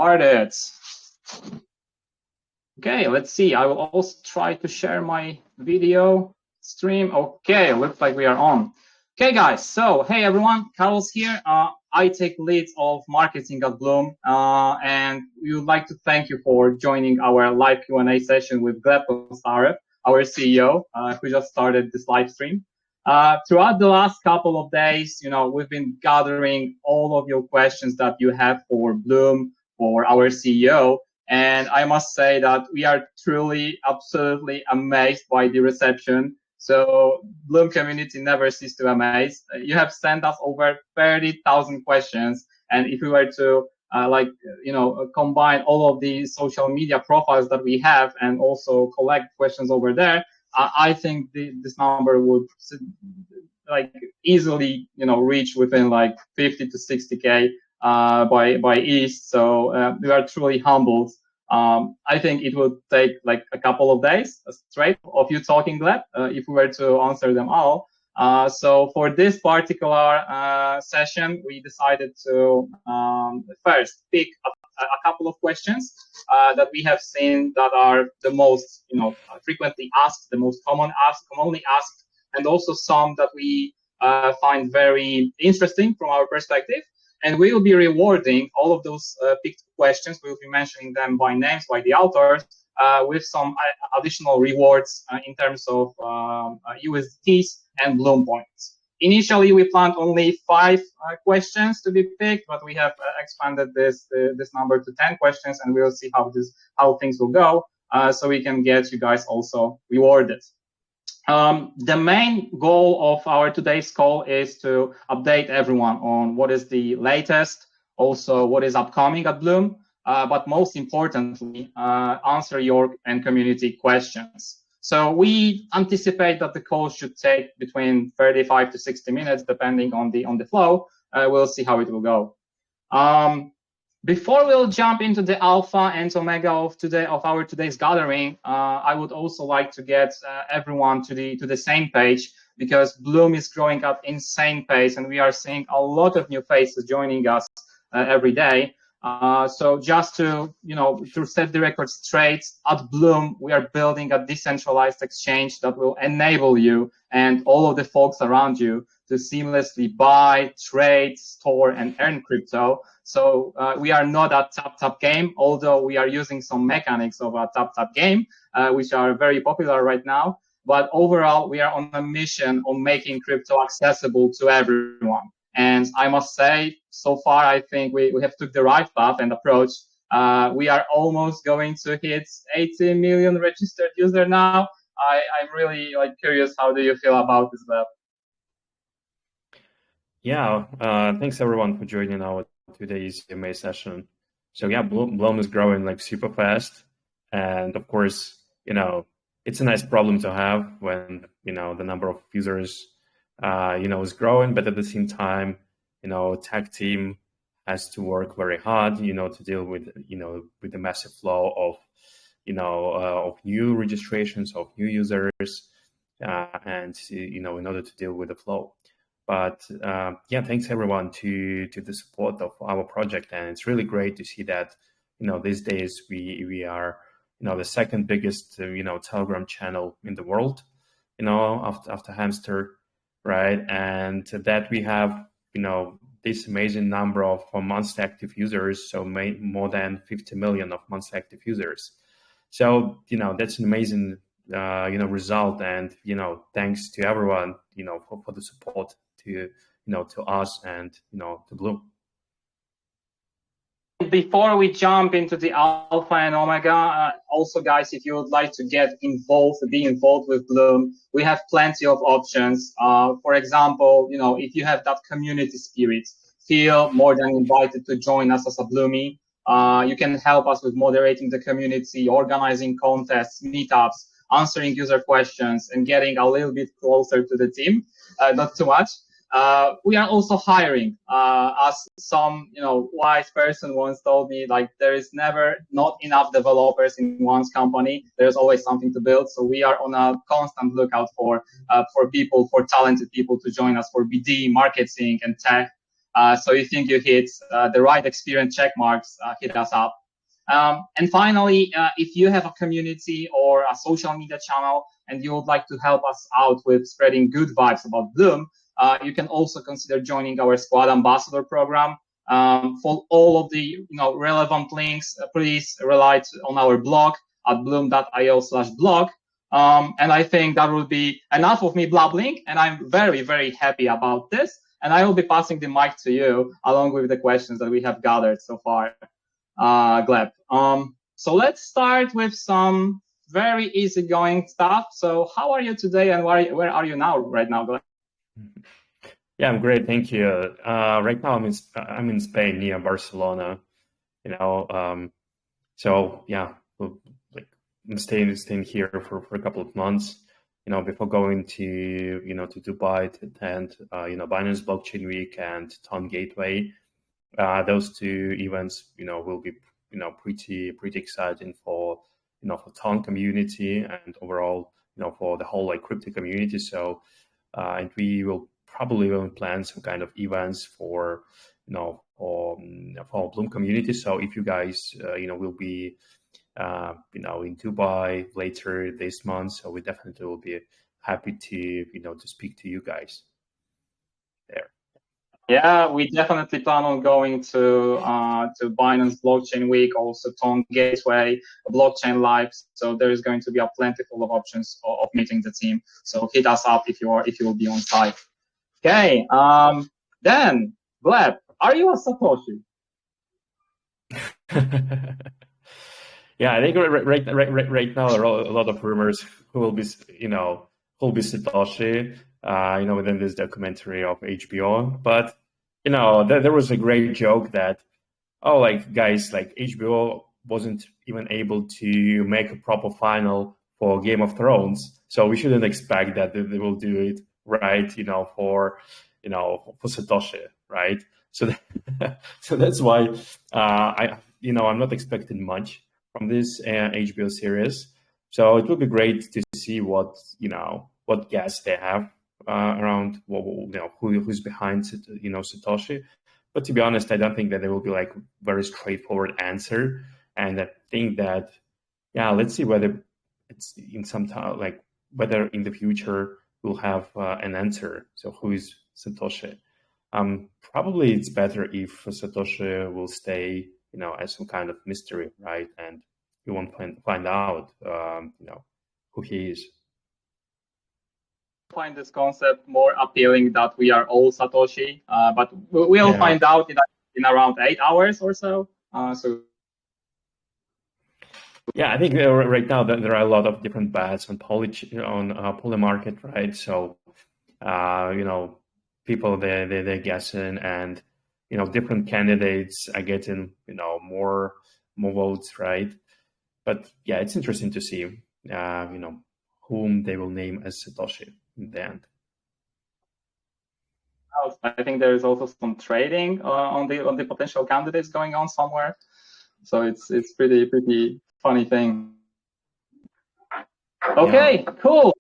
started. Okay, let's see. I will also try to share my video stream. Okay, looks like we are on. Okay, guys. So, hey everyone, Carlos here. I take lead of marketing at Blum, and we would like to thank you for joining our live Q&A session with Gleb, our CEO, who just started this live stream. Throughout the last couple of days, we've been gathering all of your questions that you have for Blum, for our CEO. And I must say that we are truly, absolutely amazed by the reception. So Bloom community never ceases to amaze. You have sent us over 30,000 questions. And if we were to combine all of the social media profiles that we have and also collect questions over there, I think this number would easily, reach within 50 to 60K by East. So we are truly humbled. I think it would take a couple of days straight of you talking, Gleb, if we were to answer them all. So for this particular session, we decided to first pick a couple of questions that we have seen that are the most, frequently asked, the most commonly asked, and also some that we find very interesting from our perspective. And we will be rewarding all of those picked questions. We will be mentioning them by names, by the authors, with some additional rewards in terms of USDTs and Bloom points. Initially, we planned only 5 questions to be picked, but we have expanded this number to 10 questions, and we will see how things will go, so we can get you guys also rewarded. The main goal of our today's call is to update everyone on what is the latest, also what is upcoming at Bloom, but most importantly, answer your and community questions. So we anticipate that the call should take between 35 to 60 minutes, depending on the flow. We'll see how it will go. Before we'll jump into the alpha and omega of our today's gathering, I would also like to get everyone to the same page, because Bloom is growing at insane pace, and we are seeing a lot of new faces joining us every day. So just to set the record straight, at Bloom we are building a decentralized exchange that will enable you and all of the folks around you to seamlessly buy, trade, store, and earn crypto. So we are not a tap game, although we are using some mechanics of a tap game, which are very popular right now. But overall, we are on a mission on making crypto accessible to everyone. And I must say, so far, I think we have took the right path and approach. We are almost going to hit 80 million registered users now. I'm really curious, how do you feel about this, Gleb? Yeah, thanks everyone for joining our today's Q&A session. So yeah, Blum is growing super fast, and of course, it's a nice problem to have when the number of users is growing, but at the same time, tech team has to work very hard, to deal with with the massive flow of of new registrations, of new users, and in order to deal with the flow. But yeah, thanks everyone to the support of our project, and it's really great to see that these days we are the second biggest Telegram channel in the world, after Hamster, right? And that we have this amazing number of monthly active users, so more than 50 million of monthly active users. So that's an amazing result, and thanks to everyone for the support to to us and to Bloom. Before we jump into the alpha and omega, also guys, if you would like to be involved with Bloom, we have plenty of options. For example, if you have that community spirit, feel more than invited to join us as a Bloomie. You can help us with moderating the community, organizing contests, meetups, answering user questions, and getting a little bit closer to the team. Not too much. We are also hiring. As some wise person once told me, there is never not enough developers in one's company. There's always something to build. So we are on a constant lookout for people, for talented people to join us for BD, marketing, and tech. So if you think you hit the right experience check marks, hit us up. And finally, if you have a community or a social media channel and you would like to help us out with spreading good vibes about Bloom, you can also consider joining our Squad Ambassador program. For all of the relevant links, please rely on our blog at bloom.io/blog. And I think that will be enough of me blabbling, and I'm very, very happy about this. And I will be passing the mic to you along with the questions that we have gathered so far. Gleb. So let's start with some very easygoing stuff. So how are you today, and where are you now, right now, Gleb? Yeah, I'm great, thank you. Right now I'm in Spain near Barcelona. So yeah, like I'm staying here for a couple of months. Before going to to Dubai to attend Binance Blockchain Week and Ton Gateway. Those two events will be pretty exciting for for Ton community and overall for the whole crypto community. So and we will probably plan some kind of events for for Bloom community. So if you guys will be in Dubai later this month, so we definitely will be happy to to speak to you guys there. Yeah, we definitely plan on going to Binance Blockchain Week, also Ton Gateway, Blockchain Live. So there is going to be a plentiful of options of meeting the team. So hit us up if you will be on site. Okay. Then Gleb, are you a Satoshi? Yeah, I think right now there are a lot of rumors who will be Satoshi, within this documentary of HBO. But there was a great joke that guys, HBO wasn't even able to make a proper final for Game of Thrones, so we shouldn't expect that they will do it right, for Satoshi, right? So so that's why I'm not expecting much from this HBO series. So it would be great to see what guests they have around who's behind Satoshi. But to be honest, I don't think that there will be very straightforward answer. And I think that let's see whether it's in some time whether in the future we'll have an answer. So who is Satoshi? Probably it's better if Satoshi will stay as some kind of mystery, right? And you won't find out who he is. Find this concept more appealing that we are all Satoshi, but we'll find out in around 8 hours or so. Yeah, I think right now that there are a lot of different bets on poly market, right? So people they're guessing, and different candidates are getting more votes, right? But yeah, it's interesting to see whom they will name as Satoshi in the end. I think there is also some trading on the potential candidates going on somewhere, so it's pretty funny thing. Okay, cool.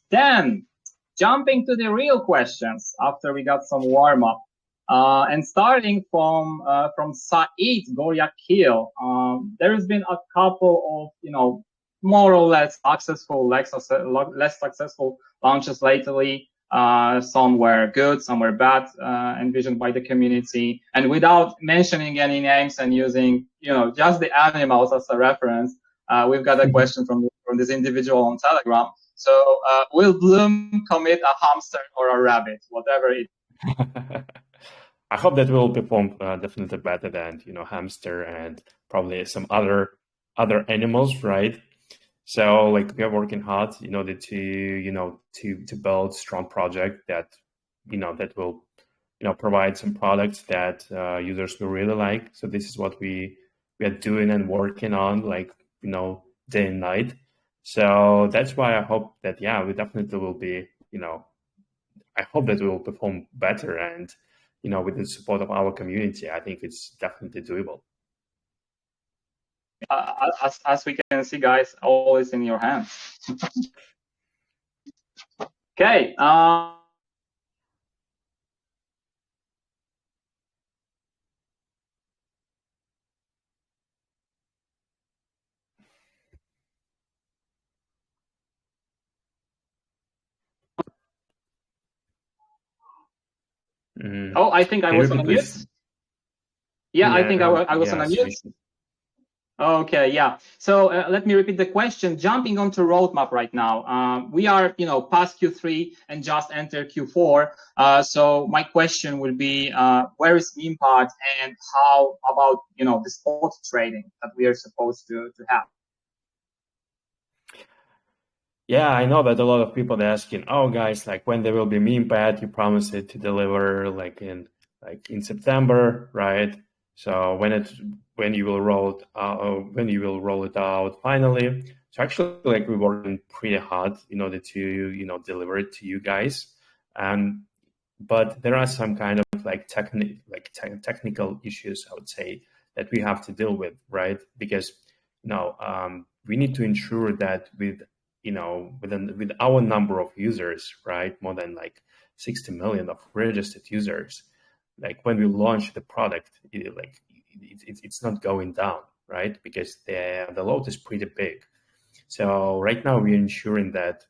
Then jumping to the real questions after we got some warm up, and starting from Saeed Goryakil, there has been a couple of more or less successful, less successful launches lately. Some were good, some were bad, envisioned by the community. And without mentioning any names and using just the animals as a reference, we've got a question from this individual on Telegram. So will Bloom commit a hamster or a rabbit, whatever it is? I hope that will perform definitely better than hamster and probably some other animals, right? So we are working hard in order to build strong project that that will provide some products that users will really like. So this is what we are doing and working on day and night. So that's why I hope that we definitely will be I hope that we will perform better, and with the support of our community, I think it's definitely doable. As we can see, guys, all is in your hands. Okay. Oh, I think I was on mute. Yeah, I think I was on mute. Okay, yeah. So let me repeat the question. Jumping onto roadmap right now, we are, past Q3 and just entered Q4. So my question will be, where is the impact, and how about, the spot trading that we are supposed to have? Yeah, I know that a lot of people are asking, oh guys, like when there will be meme pad, you promised it to deliver like in September, right? So when you will roll it out finally. So actually, like we're working pretty hard in order to deliver it to you guys. But there are some kind of like technical issues, I would say, that we have to deal with, right? Because we need to ensure that with our number of users, right, more than like 60 million of registered users, like when we launch the product, it's not going down, right? Because the load is pretty big. So right now we're ensuring that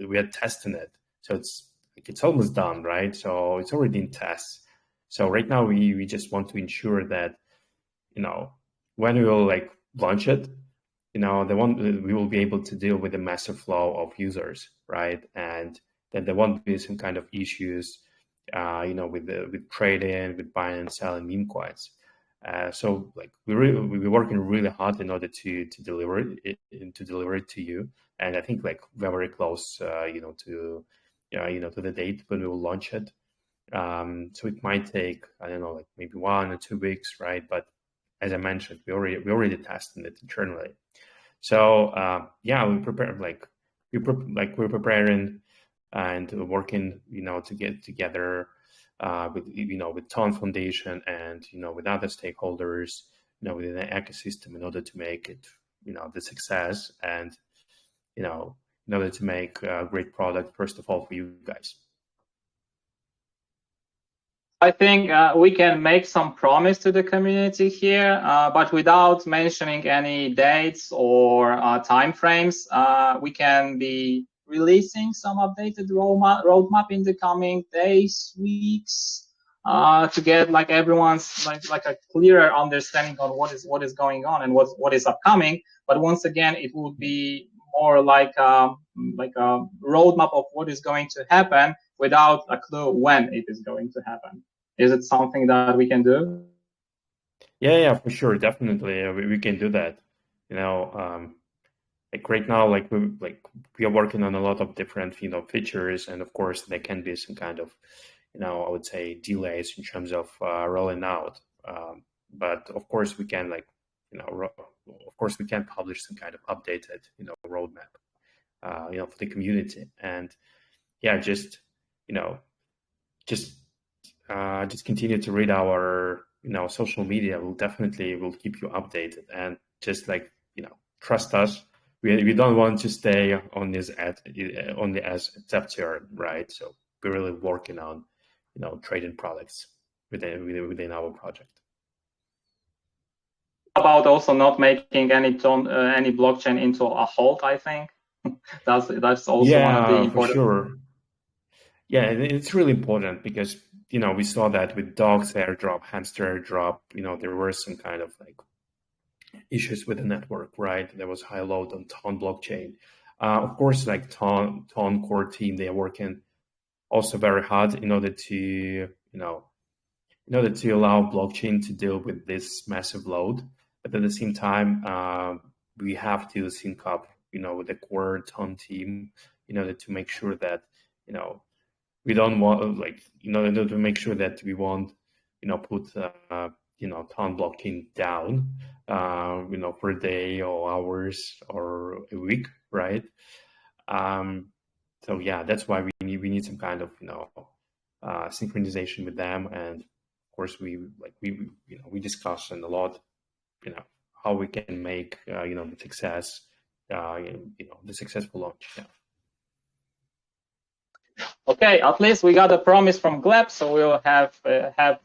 we are testing it, so it's almost done, right? So it's already in tests. So right now we just want to ensure that when we will like launch it, we will be able to deal with a massive flow of users, right? And then there won't be some kind of issues, with trading, with buying and selling meme coins. So like we're working really hard in order to deliver it to you. And I think like we're very close, to the date when we will launch it. So it might take, I don't know, like maybe 1 or 2 weeks, right? But as I mentioned, we already tested it internally. So we're preparing and working, to get together with Ton Foundation and with other stakeholders, within the ecosystem in order to make it the success, and in order to make a great product first of all for you guys. I think we can make some promise to the community here, but without mentioning any dates or time frames. We can be releasing some updated roadmap in the coming days, weeks, to get like everyone's like a clearer understanding on what is going on and what is upcoming. But once again, it would be more like a roadmap of what is going to happen without a clue when it is going to happen. Is it something that we can do? Yeah, for sure, definitely, we can do that. Like right now, like we are working on a lot of different features, and of course there can be some kind of I would say delays in terms of rolling out. But of course we can of course we can publish some kind of updated roadmap for the community, and yeah, just continue to read our social media. We'll definitely will keep you updated, and just trust us. We don't want to stay on this only as Zepter, right? So we're really working on trading products within our project. About also not making any blockchain into a hold, I think. that's also one of the important. For sure. Yeah, it's really important because we saw that with dogs airdrop, hamster airdrop, there were some kind of issues with the network, right? There was high load on Ton blockchain. Of course, like Ton core team, they are working also very hard in order to allow blockchain to deal with this massive load. But at the same time, we have to sync up, with the core Ton team in order to make sure that we don't want in order to make sure that we won't put Ton blockchain down for a day or hours or a week, right? So yeah, that's why we need some kind of synchronization with them, and of course we discuss a lot how we can make the success the successful launch. Yeah. Okay, at least we got a promise from Gleb, so we'll have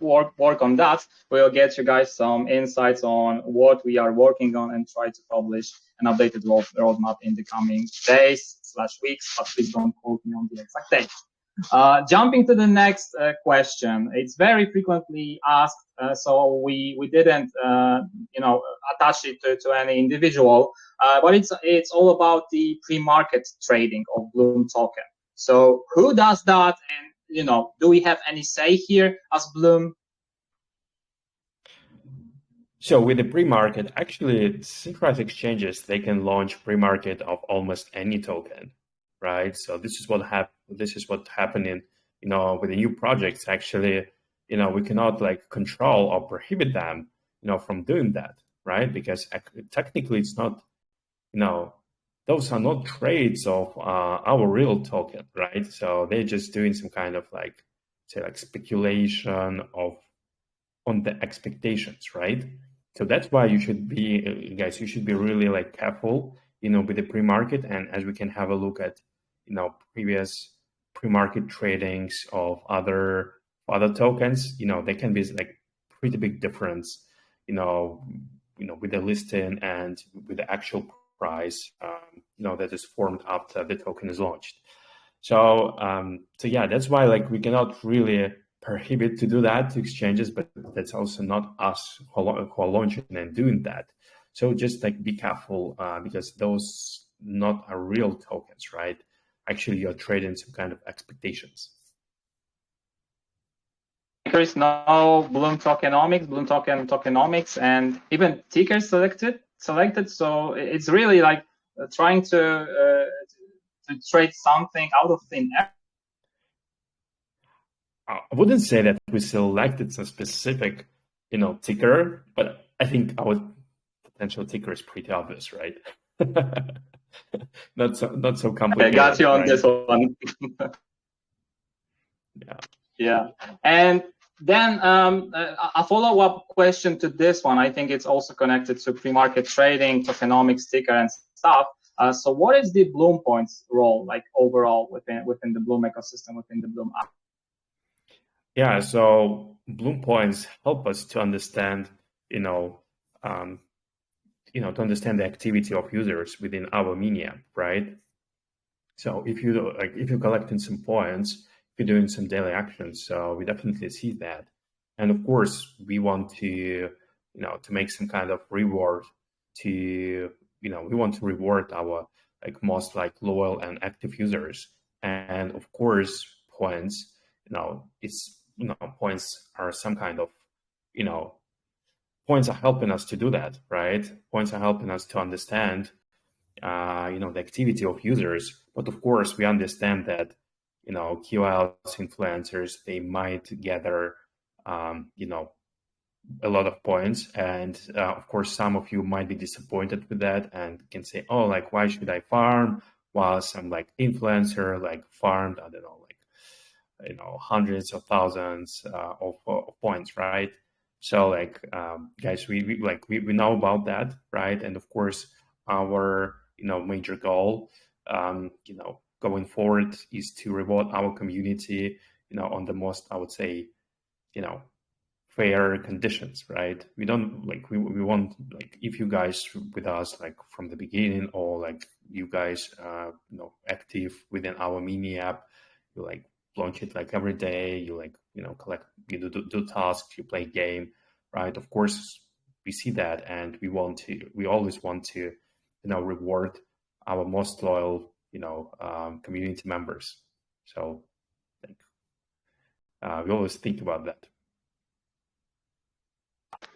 work on that. We'll get you guys some insights on what we are working on and try to publish an updated roadmap in the coming days/weeks, but please don't quote me on the exact date. Jumping to the next question, it's very frequently asked, so we didn't attach it to any individual, but it's all about the pre-market trading of Bloom token. So who does that, and do we have any say here as Bloom? So with the pre-market, actually, synchronized exchanges, they can launch pre-market of almost any token, right? So this is what happened in with the new projects. Actually, we cannot like control or prohibit them, from doing that, right? Because technically, it's not, those are not trades of our real token, right? So they're just doing some kind of like, say, like speculation on the expectations, right? So that's why you should be, guys, you should be really like careful, with the pre-market. And as we can have a look at, previous pre-market tradings of other tokens, there can be like pretty big difference, with the listing and with the actual price, that is formed after the token is launched. So, yeah, that's why like we cannot really prohibit to do that to exchanges, but that's also not us who are launching and doing that. So just like be careful, because those not are real tokens, right? Actually, you're trading some kind of expectations. There is no Bloom tokenomics, and even tickers selected. So it's really like trying to trade something out of thin air. I wouldn't say that we selected some specific, ticker, but I think our potential ticker is pretty obvious, right? not so complicated. I got you on right? this one. Yeah. And then a follow-up question to this one. I think it's also connected to pre-market trading, tokenomics, ticker, and stuff. So what is the Bloom Points role like overall within the Bloom ecosystem, within the Bloom app? Yeah, so Bloom Points help us to understand, to understand the activity of users within our mini app, right? So if you're collecting some points, if you're doing some daily actions, so we definitely see that. And of course, we want to, to make some kind of reward to, we want to reward our like most like loyal and active users. And of course, points, it's, points are some kind of, points are helping us to do that, right? Points are helping us to understand, the activity of users. But of course, we understand that, KOLs, influencers, they might gather, a lot of points. And of course, some of you might be disappointed with that and can say, oh, like, why should I farm while some like influencer like farmed, I don't know, like, hundreds of thousands of points, right? So like, guys, we know about that, right? And of course, our major goal, going forward is to reward our community, on the most, I would say, fair conditions, right? We don't like we want like if you guys with us like from the beginning, or like you guys active within our mini app, you like launch it like every day, you like collect, you do tasks, you play game, right? Of course we see that, and we always want to reward our most loyal community members. So we always think about that.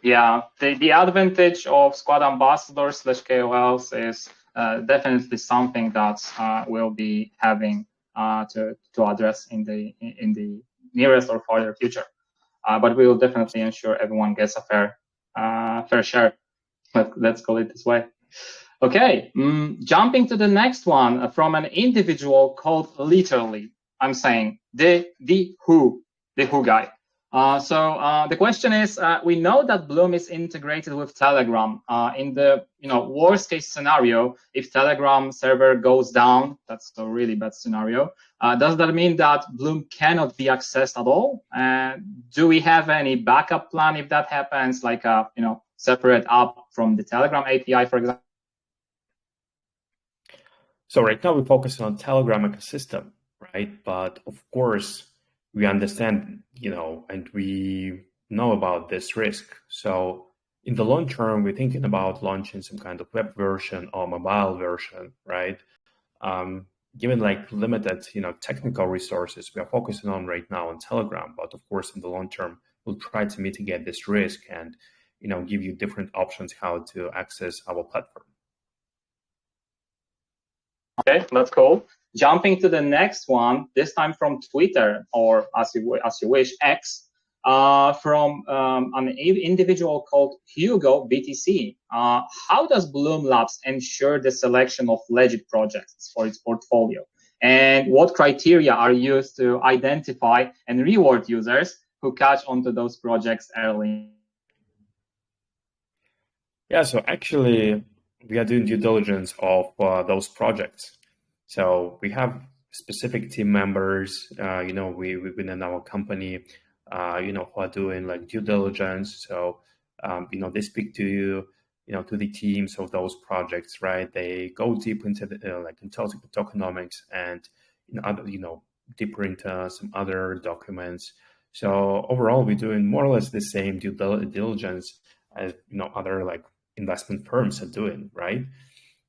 Yeah, the advantage of squad ambassadors / KOLs is definitely something that we'll be having to address in the nearest or farther future. But we will definitely ensure everyone gets a fair share. Let's call it this way. Okay, jumping to the next one from an individual called Literally. I'm saying the who guy. So the question is, we know that Bloom is integrated with Telegram. In the worst case scenario, if Telegram server goes down, that's a really bad scenario. Does that mean that Bloom cannot be accessed at all? Do we have any backup plan if that happens, like a separate app from the Telegram API, for example? So right now we're focusing on Telegram ecosystem, right? But of course, we understand, and we know about this risk. So in the long term, we're thinking about launching some kind of web version or mobile version, right? Um, Given like limited, technical resources, we are focusing on right now on Telegram. But of course, in the long term, we'll try to mitigate this risk and, give you different options how to access our platform. Okay, that's cool. Jumping to the next one, this time from Twitter, or as you wish, X, from an individual called Hugo BTC. How does Bloom Labs ensure the selection of legit projects for its portfolio? And what criteria are used to identify and reward users who catch onto those projects early? Yeah, so actually, we are doing due diligence of those projects. So we have specific team members, within our company, who are doing like due diligence. So, they speak to to the teams of those projects, right? They go deep into the into tokenomics and other, deeper into some other documents. So overall, we're doing more or less the same due diligence as other like investment firms are doing, right?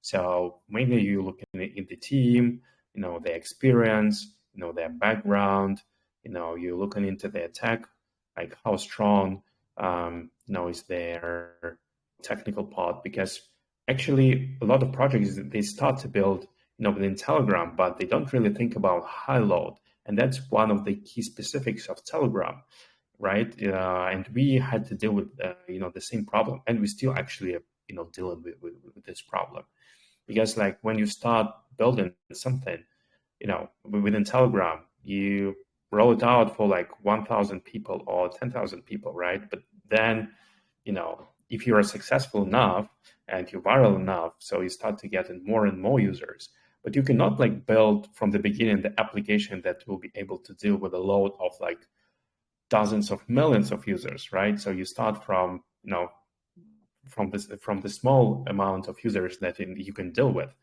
So mainly you look in the team, their experience, their background, you're looking into their tech, like how strong, is their technical part. Because actually a lot of projects, they start to build, within Telegram, but they don't really think about high load. And that's one of the key specifics of Telegram, right? And we had to deal with, the same problem, and we still actually, dealing with this problem. Because like when you start building something, within Telegram, you roll it out for like 1,000 people or 10,000 people, right? But then, if you are successful enough and you're viral enough, so you start to get more and more users. But you cannot like build from the beginning the application that will be able to deal with a load of like dozens of millions of users, right? So you start from, from the small amount of users that you can deal with,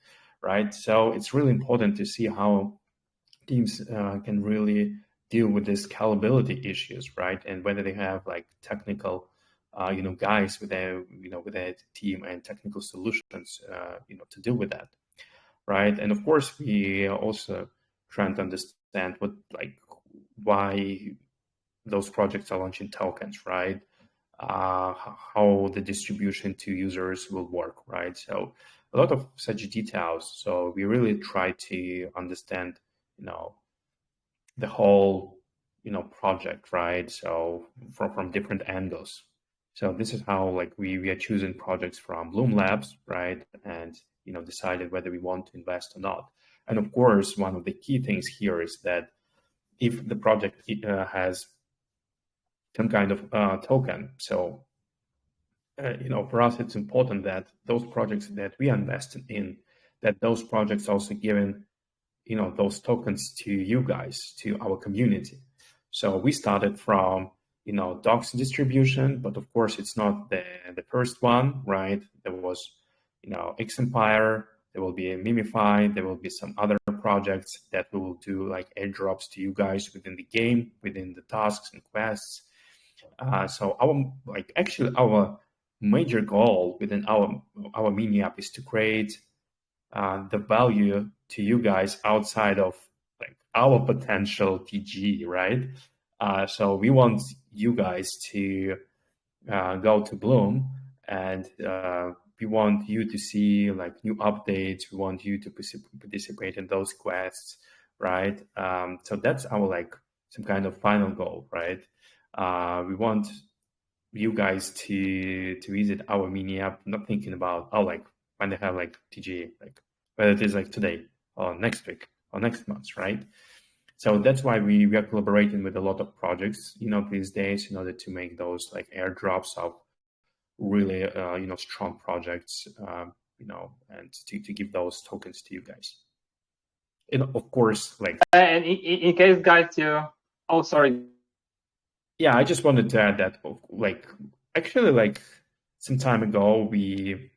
right? So it's really important to see how teams can really deal with the scalability issues, right? And whether they have like technical, guys with their team and technical solutions, to deal with that, right? And of course, we also trying to understand why those projects are launching tokens, right? How the distribution to users will work, right? So a lot of such details. So we really try to understand, the whole, project, right? So from different angles. So this is how like we are choosing projects from Bloom Labs, right? And decided whether we want to invest or not. And of course, one of the key things here is that if the project has some kind of token, so for us, it's important that those projects that we invest in, that those projects also given, those tokens to you guys, to our community. So we started from, docs distribution, but of course it's not the first one, right? There was, X Empire, there will be a Mimify, there will be some other projects that we will do like airdrops to you guys within the game, within the tasks and quests. So our major goal within our mini app is to create the value to you guys outside of like our potential TG, right? So we want you guys to go to Bloom, and we want you to see like new updates. We want you to participate in those quests, right? So that's our like some kind of final goal, right? We want you guys to visit our mini app, not thinking about like when they have like TG, like whether it is like today or next week or next month, right? So that's why we are collaborating with a lot of projects, these days in order to make those like airdrops of really, strong projects, and to give those tokens to you guys. And of course, like. And in case, guys, oh, sorry. Yeah, I just wanted to add that, like, actually, like some time ago, we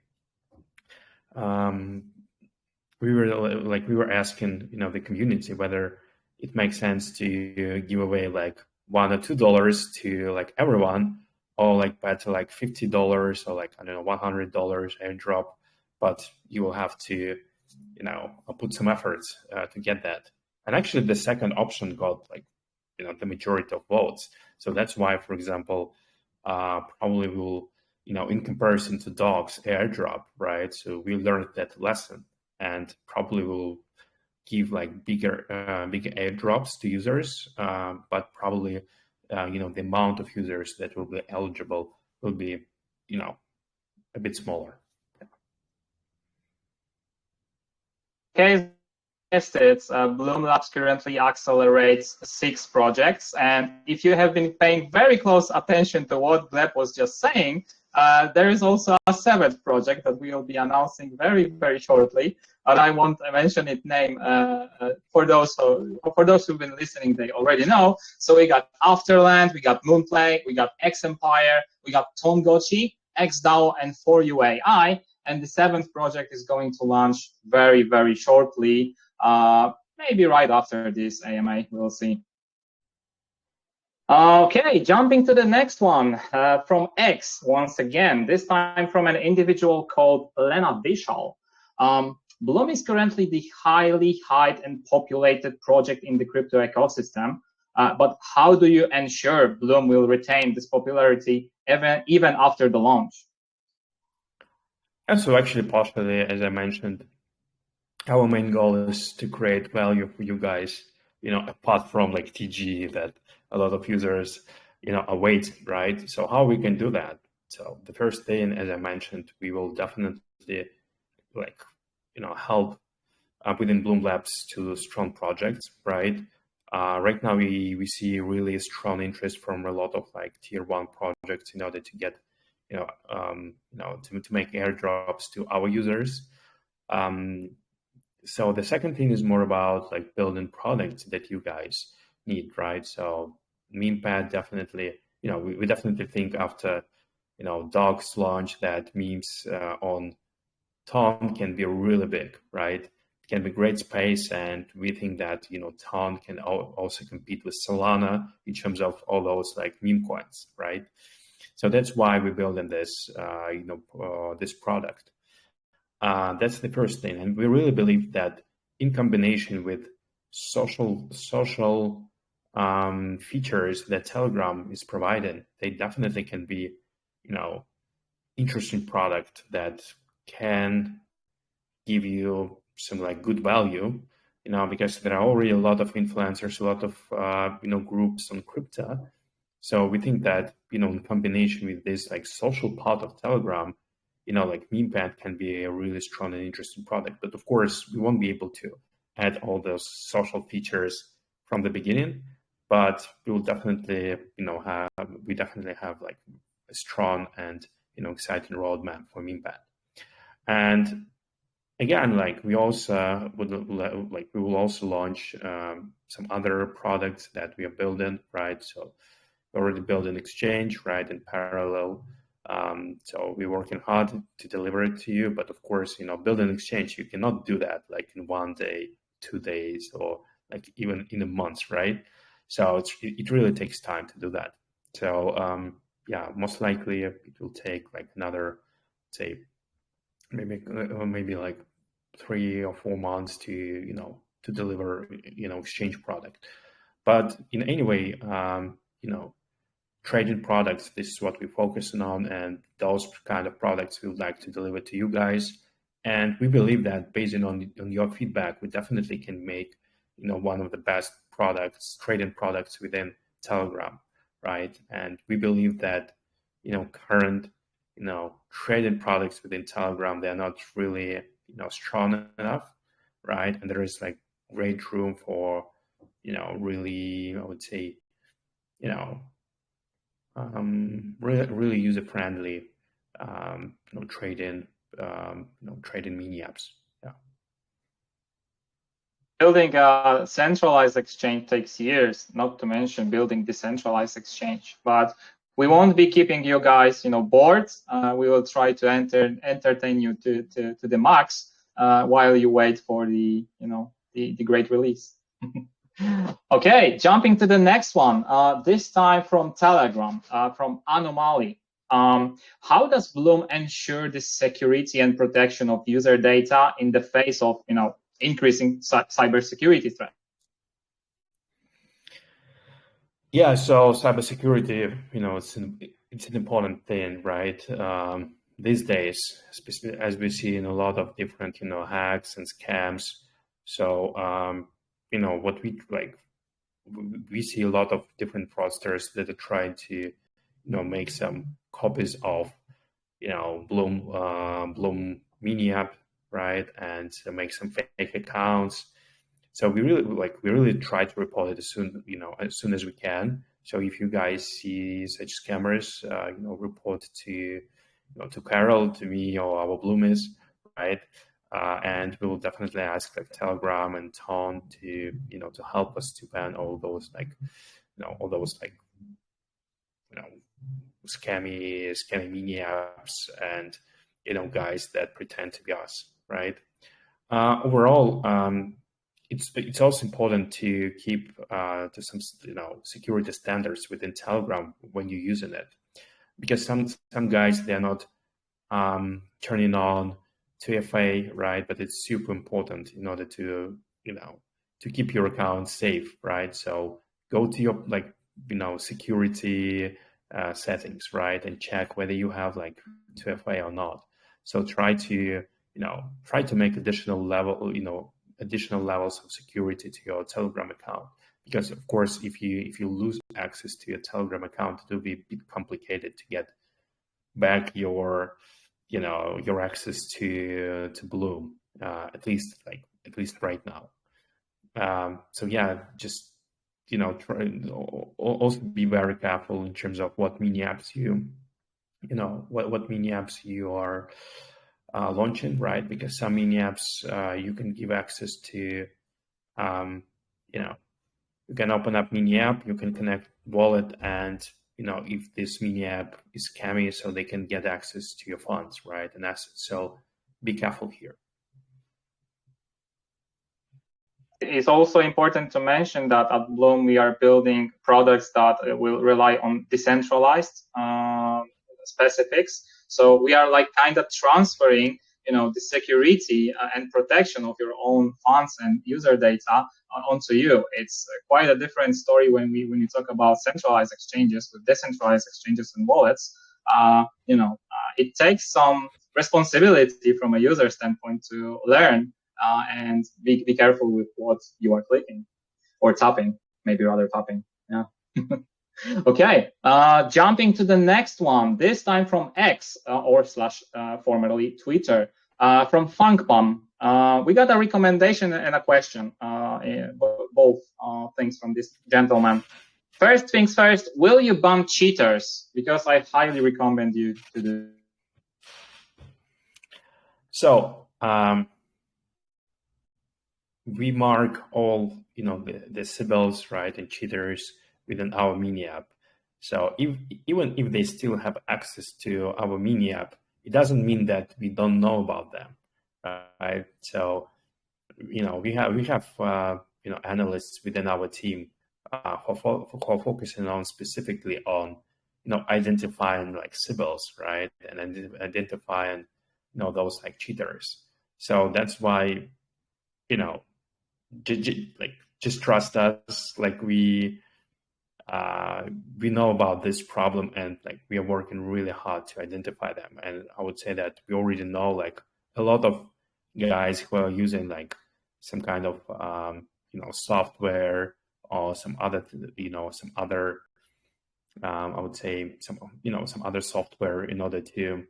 were asking, the community whether it makes sense to give away like $1 or $2 to like everyone, or like better like $50 or like, I don't know, $100 airdrop, but you will have to, you know, put some efforts to get that. And actually the second option got like, you know, the majority of votes. So that's why, for example, probably will, you know, in comparison to dogs airdrop, right? So we learned that lesson, and probably will give like bigger airdrops to users, but probably you know, the amount of users that will be eligible will be, you know, a bit smaller. Okay, it's Blum Labs currently accelerates 6 projects, and if you have been paying very close attention to what Gleb was just saying, there is also a 7th project that we will be announcing very, very shortly. But I won't mention its name for those who've been listening. They already know. So we got Afterland, we got Moonplay, we got X Empire, we got Tongochi, XDAO, and 4UAI. And the 7th project is going to launch very, very shortly. Maybe right after this AMA, we'll see. Okay, jumping to the next one from X once again, this time from an individual called Lena Vishal. Blum is currently the highly hyped and populated project in the crypto ecosystem, but how do you ensure Blum will retain this popularity even after the launch? And so actually, partially, as I mentioned, our main goal is to create value for you guys, you know, apart from like TG that a lot of users, you know, await, right? So how we can do that? So the first thing, as I mentioned, we will definitely like, you know, help within Blum Labs to strong projects, right? Right now, we see really strong interest from a lot of like tier 1 projects in order to get, you know, to make airdrops to our users. So the second thing is more about like building products that you guys need, right? So MemePad definitely, you know, we definitely think after, you know, dogs launch that memes on Ton can be really big, right? It can be great space, and we think that, you know, Ton can also compete with Solana in terms of all those like meme coins, right? So that's why we're building this, you know, this product. That's the first thing, and we really believe that in combination with social features that Telegram is providing, they definitely can be, you know, interesting product that can give you some like good value, you know, because there are already a lot of influencers, a lot of you know, groups on crypto. So we think that, you know, in combination with this like social part of Telegram, you know, like MemePad can be a really strong and interesting product. But of course, we won't be able to add all those social features from the beginning, but we will definitely, you know, we definitely have like a strong and, you know, exciting roadmap for MemePad. And again, like we also we will also launch some other products that we are building, right? So we already built an exchange, right, in parallel. So we're working hard to deliver it to you, but of course, you know, build an exchange, you cannot do that like in 1 day, 2 days, or like even in a month, right? So it really takes time to do that. So yeah, most likely it will take like another, say, maybe like 3 or 4 months to, you know, to deliver, you know, exchange product. But in any way, you know, trading products, this is what we're focusing on, and those kind of products we would like to deliver to you guys. And we believe that based on your feedback, we definitely can make, you know, one of the best products, trading products within Telegram, right? And we believe that, you know, current, you know, trading products within Telegram, they're not really, you know, strong enough, right? And there is like great room for, you know, really, I would say, you know, really user friendly, you know, trading, you know, trading mini apps. Yeah. Building a centralized exchange takes years, not to mention building decentralized exchange. But we won't be keeping you guys, you know, bored. We will try to entertain you to the max while you wait for the, you know, the great release. Okay, jumping to the next one. This time from Telegram, from Anomaly. How does Blum ensure the security and protection of user data in the face of, increasing cybersecurity threats? Yeah, so cybersecurity, it's an important thing, right? These days, especially as we see in a lot of different, hacks and scams. So, what we see a lot of different fraudsters that are trying to, make some copies of, Blum mini app, right, and make some fake accounts. So we really try to report it as soon as we can. So if you guys see such scammers, report to Carol, to me, or our Bloomies, right? And we will definitely ask Telegram and Ton to to help us to ban all those scammy mini apps and guys that pretend to be us, right? Overall, it's also important to keep to some security standards within Telegram when you're using it, because some guys, they're not turning on 2FA, right? But it's super important in order to to keep your account safe, right? So go to your security settings, right, and check whether you have 2FA or not. So try to make additional levels of security to your Telegram account, because of course if you lose access to your Telegram account, it will be a bit complicated to get back your access to Blum, at least right now. So yeah, just also be very careful in terms of what mini apps what mini apps you are launching, right? Because some mini apps you can give access to, you can open up mini app, you can connect wallet, and if this mini app is scammy, so they can get access to your funds, right, and assets. So be careful here. It's also important to mention that at Blum we are building products that will rely on decentralized specifics. So we are kind of transferring, the security and protection of your own funds and user data onto you. It's quite a different story when you talk about centralized exchanges with decentralized exchanges and wallets. It takes some responsibility from a user standpoint to learn and be careful with what you are clicking or tapping, maybe rather tapping. Yeah. Okay, jumping to the next one, this time from X or / formerly Twitter, from FunkBum. We got a recommendation and a question, both things from this gentleman. First things first, will you ban cheaters? Because I highly recommend you to do. So we mark all the symbols, right, and cheaters within our mini app. So even if they still have access to our mini app, it doesn't mean that we don't know about them, right? So we have analysts within our team who are focusing on specifically on identifying symbols, right, and identifying those cheaters. So that's why just trust us. We know about this problem, and we are working really hard to identify them. And I would say that we already know a lot of guys who are using some kind of software or some other I would say some other software in order to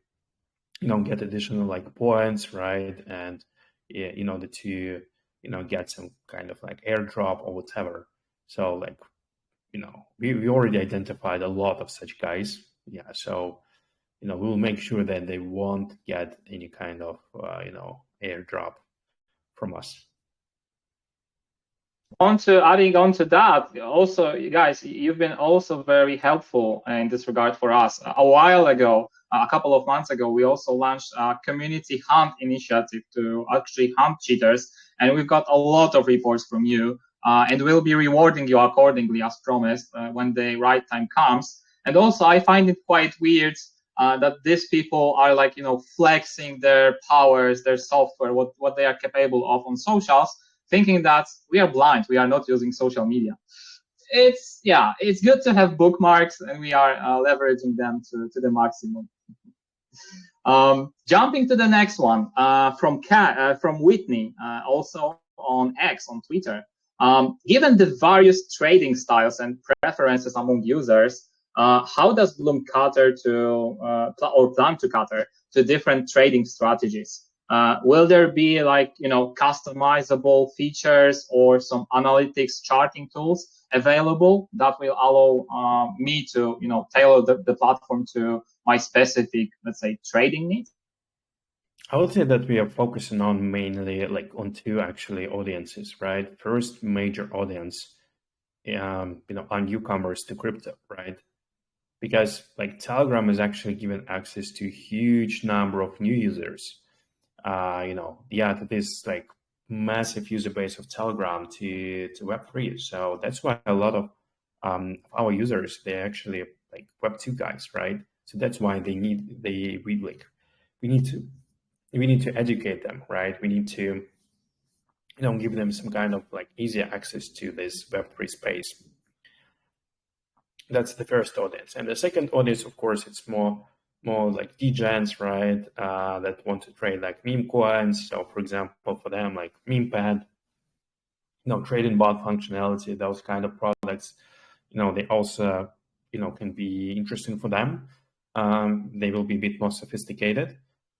get additional points, right, and in order to get some kind of airdrop or whatever. So we already identified a lot of such guys. Yeah, so we'll make sure that they won't get any kind of airdrop from us. Adding on to that, also, you guys, you've been also very helpful in this regard for us. A while ago, a couple of months ago, we also launched a community hunt initiative to actually hunt cheaters, and we've got a lot of reports from you and we'll be rewarding you accordingly as promised when the right time comes. And also, I find it quite weird that these people are like, flexing their powers, their software, what they are capable of on socials, thinking that we are blind, we are not using social media. It's good to have bookmarks, and we are leveraging them to the maximum. Jumping to the next one from Whitney, also on X, on Twitter. Given the various trading styles and preferences among users, how does Blum cater to or plan to cater to different trading strategies? Will there be customizable features or some analytics charting tools available that will allow me to tailor the platform to my specific, let's say, trading needs? I would say that we are focusing on mainly on two actually audiences, right? First major audience, are newcomers to crypto, right? Because Telegram is actually given access to a huge number of new users. To this massive user base of Telegram to Web3. So that's why a lot of our users, they're actually Web2 guys, right? So that's why we need to educate them, right? We need to give them some kind of easier access to this Web3 space. That's the first audience. And the second audience, of course, it's more like degens, right? That want to trade meme coins. So for example, for them, meme pad, trading bot functionality, those kind of products, they also, can be interesting for them. They will be a bit more sophisticated,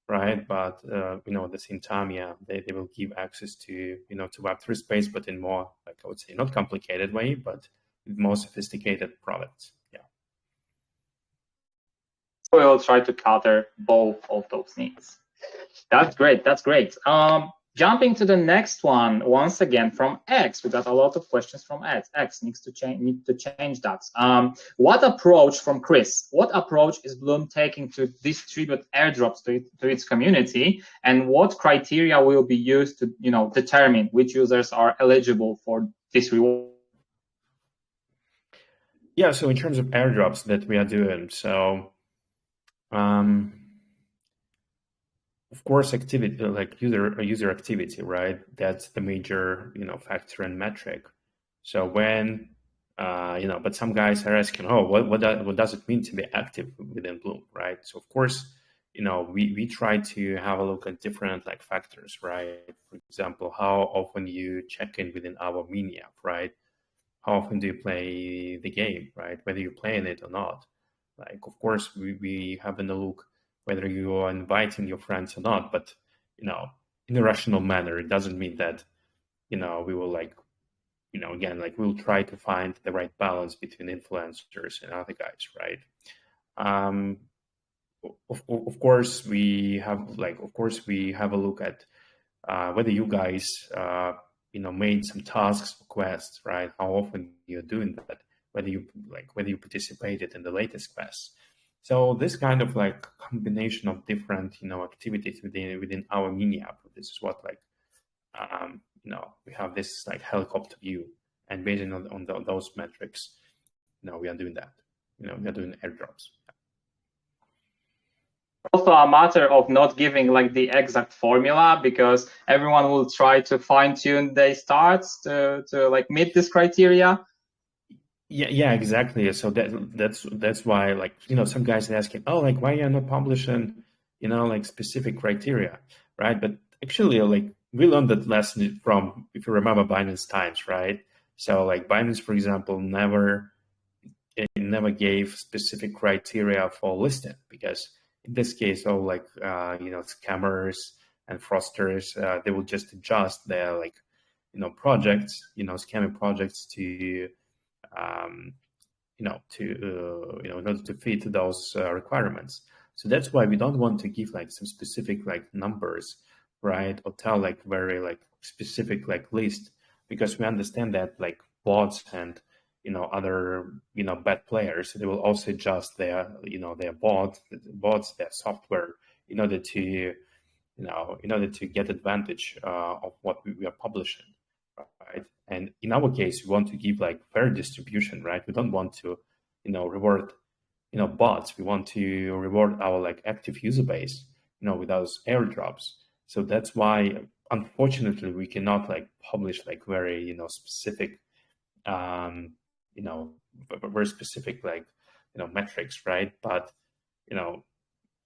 right? But, at the same time, they will give access to, to Web3 space, but in more, I would say, not complicated way, but more sophisticated products. Yeah. We'll try to cater both of those needs. That's great. That's great. Jumping to the next one, once again from X, we got a lot of questions from X. X needs to change that. What approach from Chris? What approach is Blum taking to distribute airdrops to its community, and what criteria will be used to determine which users are eligible for this reward? Yeah. So in terms of airdrops that we are doing, so. Of course, activity user activity, right? That's the major factor and metric. So when but some guys are asking, oh, what does it mean to be active within Blum, right? So of course, we try to have a look at different factors, right? For example, how often you check in within our mini app, right? How often do you play the game, right? Whether you're playing it or not. Of course, we have a look whether you are inviting your friends or not, but in a rational manner. It doesn't mean that we will we'll try to find the right balance between influencers and other guys, right? Of course we have a look at whether you guys made some tasks or quests, right? How often you're doing that, whether you participated in the latest quests. So this kind of combination of different activities within our mini app. This is what we have this helicopter view, and based on those metrics, we are doing that. We are doing airdrops. Also a matter of not giving the exact formula, because everyone will try to fine tune their starts to meet this criteria. Yeah, exactly. So that's why some guys are asking, oh, why are you not publishing specific criteria, right? But actually we learned that lesson from, if you remember, Binance times, right? So Binance, for example, never gave specific criteria for listing, because in this case, scammers and fraudsters, they will just adjust their projects, scamming projects to in order to fit those requirements. So that's why we don't want to give some specific numbers, right? Or tell very specific list, because we understand that bots and other bad players, they will also adjust their their bots, their software, in order to get advantage of what we are publishing, right? And in our case, we want to give like fair distribution, right? We don't want to, reward, bots. We want to reward our like active user base, with those airdrops. So that's why, unfortunately, we cannot like publish like very, specific, um, very specific like, metrics, right? But,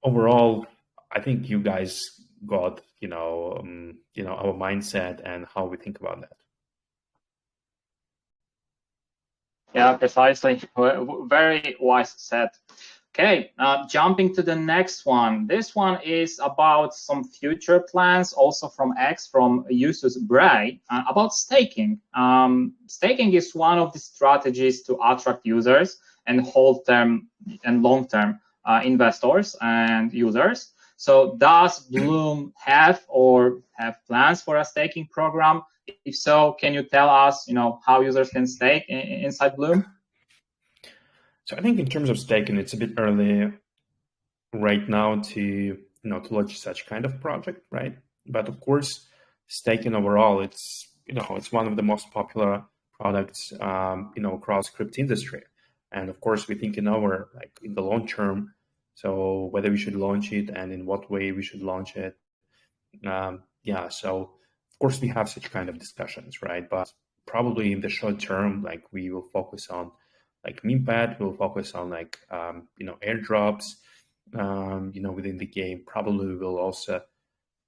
overall, I think you guys got, our mindset and how we think about that. Yeah, precisely. Very wise said. Okay, jumping to the next one. This one is about some future plans, also from X, from Justus Bray, about staking. Staking is one of the strategies to attract users and hold term and long-term investors and users. So does Bloom have plans for a staking program? If so, can you tell us, how users can stake inside Bloom? So I think in terms of staking, it's a bit early right now to launch such kind of project, right? But of course, staking overall, it's one of the most popular products across crypto industry, and of course we think in the long term. So whether we should launch it and in what way we should launch it, so of course we have such kind of discussions, right? But probably in the short term, like we will focus on like memepad, we'll focus on like airdrops. Within the game, probably we will also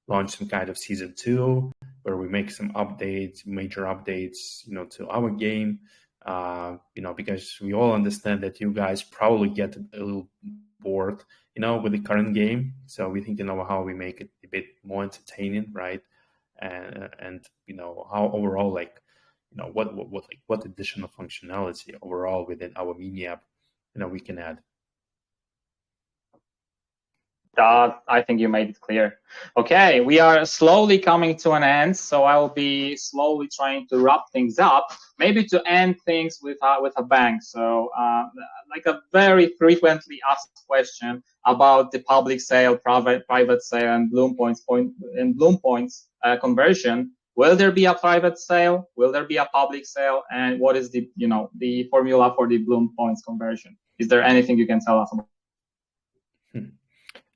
launch some kind of season 2 where we make some updates, major updates, to our game. Because we all understand that you guys probably get a little bored, with the current game. So we think, how we make it a bit more entertaining, right? And how overall, like, what additional functionality overall within our mini app, we can add. I think you made it clear. Okay, we are slowly coming to an end, so I will be slowly trying to wrap things up, maybe to end things with a bang. So, like a very frequently asked question about the public sale, private sale, and Bloom points conversion. Will there be a private sale? Will there be a public sale? And what is the formula for the Bloom points conversion? Is there anything you can tell us about?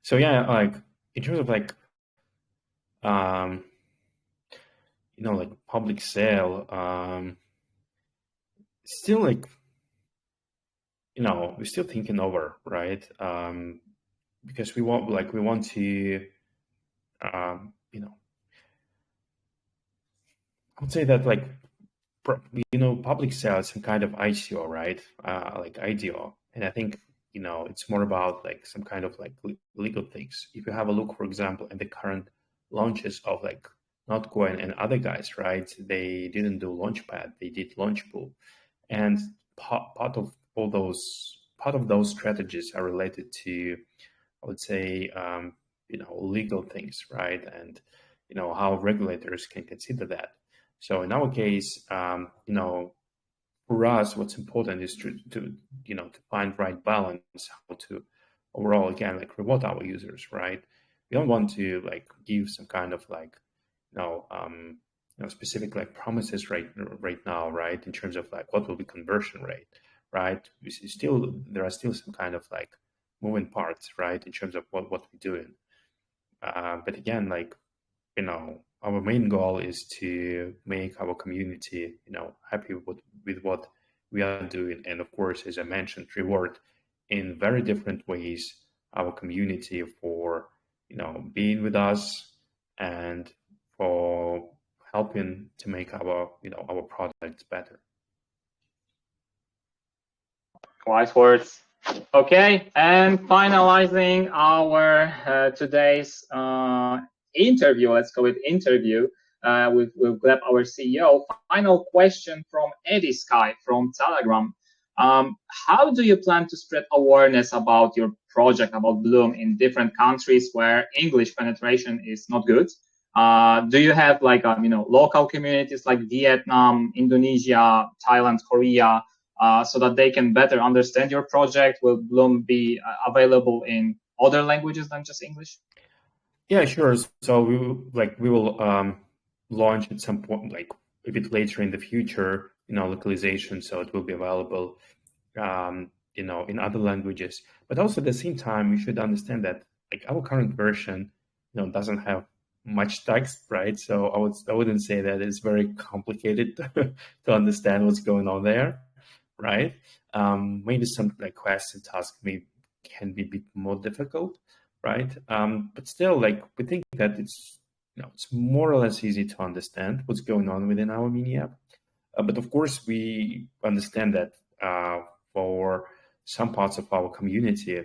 So yeah, like in terms of like, like public sale, still like, we're still thinking over, right? Because we want to, I would say that like, public sale is some kind of ICO, right? Like IDO, and I think it's more about like some kind of like legal things. If you have a look, for example, at the current launches of like Notcoin and other guys, right? They didn't do Launchpad, they did Launchpool, and part of those strategies are related to, I would say, legal things, right? And how regulators can consider that. So in our case, for us, what's important is to find right balance, how to overall, again, like reward our users, right? We don't want to like give some kind of like, specific like promises right now, right? In terms of like what will be conversion rate, right? There are still some kind of like moving parts, right? In terms of what we're doing. But again, like, our main goal is to make our community, happy with what we are doing. And of course, as I mentioned, reward in very different ways our community for, being with us and for helping to make our products better. Wise words. Okay, and finalizing our today's interview, let's call it interview, with Gleb, our CEO. Final question from Eddie Sky from Telegram. How do you plan to spread awareness about your project, about Bloom, in different countries where English penetration is not good? Do you have like local communities like Vietnam, Indonesia, Thailand, Korea, so that they can better understand your project? Will Bloom be available in other languages than just English? Yeah, sure. So we will launch at some point, like a bit later in the future, localization, so it will be available, in other languages. But also at the same time, you should understand that like our current version, doesn't have much text, right? So I wouldn't say that it's very complicated to understand what's going on there, right? Maybe some like quests and tasks can be a bit more difficult, right? But still, like we think that it's more or less easy to understand what's going on within our mini app. But of course, we understand that for some parts of our community,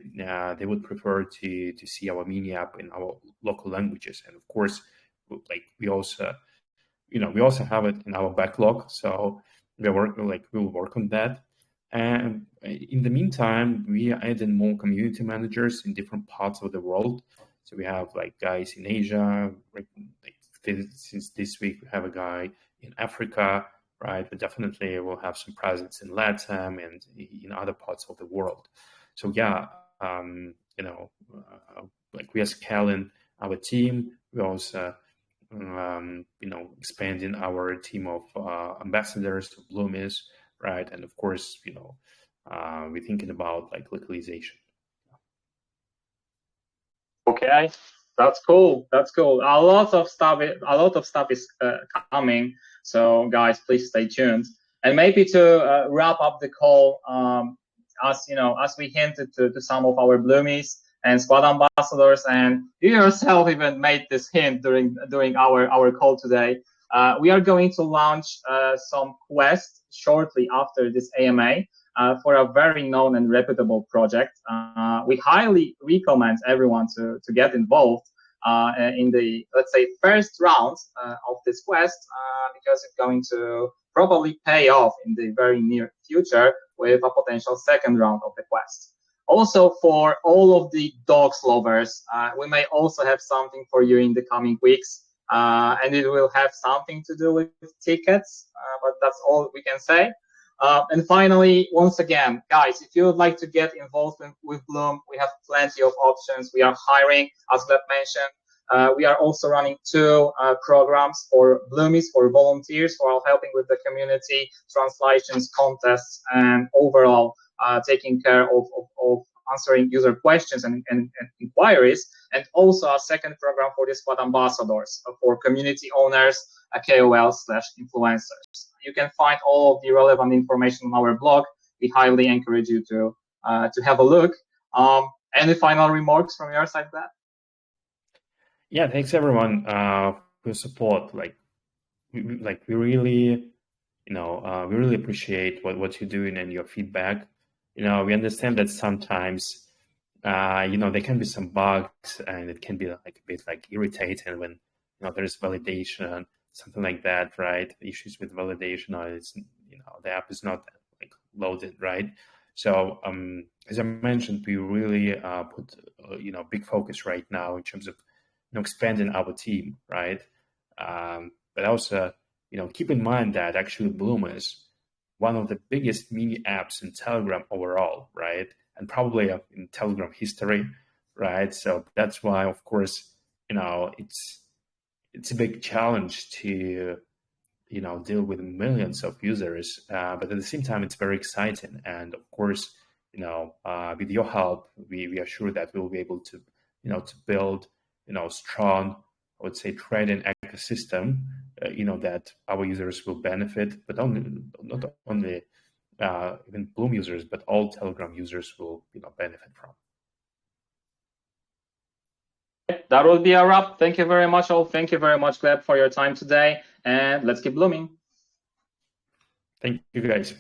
they would prefer to see our mini app in our local languages. And of course, like we also have it in our backlog, so we'll work on that. And in the meantime, we are adding more community managers in different parts of the world. So we have like guys in Asia. Since this week, we have a guy in Africa, right? But definitely we'll have some presence in LATAM and in other parts of the world. So yeah, like we are scaling our team. We also, expanding our team of ambassadors to Blum is, right? And of course, we're thinking about like localization. Okay, that's cool. That's cool. A lot of stuff is coming. So guys, please stay tuned. And maybe to wrap up the call, as we hinted to some of our Bloomies and squad ambassadors, and you yourself even made this hint during our call today. We are going to launch some quests shortly after this AMA. For a very known and reputable project. We highly recommend everyone to get involved in the, let's say, first round of this quest, because it's going to probably pay off in the very near future with a potential second round of the quest. Also, for all of the dogs lovers, we may also have something for you in the coming weeks, and it will have something to do with tickets, but that's all we can say. And finally, once again, guys, if you would like to get involved with Blum, we have plenty of options. We are hiring, as Gleb mentioned. We are also running 2 programs for Bloomies, for volunteers, for helping with the community, translations, contests, and overall taking care of answering user questions and inquiries. And also a second program for the squad ambassadors, for community owners, KOL/influencers. You can find all of the relevant information on our blog. We highly encourage you to have a look. Any final remarks from your side, Gleb? Yeah, thanks everyone for your support. We really, we really appreciate what you're doing and your feedback. We understand that sometimes, there can be some bugs, and it can be like a bit like irritating when there's validation, something like that, right? Issues with validation, or it's the app is not like loaded, right? So as I mentioned, we really put big focus right now in terms of expanding our team, right? But also keep in mind that actually Blum is one of the biggest mini apps in Telegram overall, right? And probably in Telegram history, right? So that's why, of course, it's a big challenge to deal with millions of users, but at the same time it's very exciting. And of course, with your help, we are sure that we'll be able to to build strong, I would say, trading ecosystem, that our users will benefit, but not only even Blum users, but all Telegram users will benefit from. That will be a wrap. Thank you very much, all. Thank you very much, Gleb, for your time today, and let's keep blooming. Thank you, guys.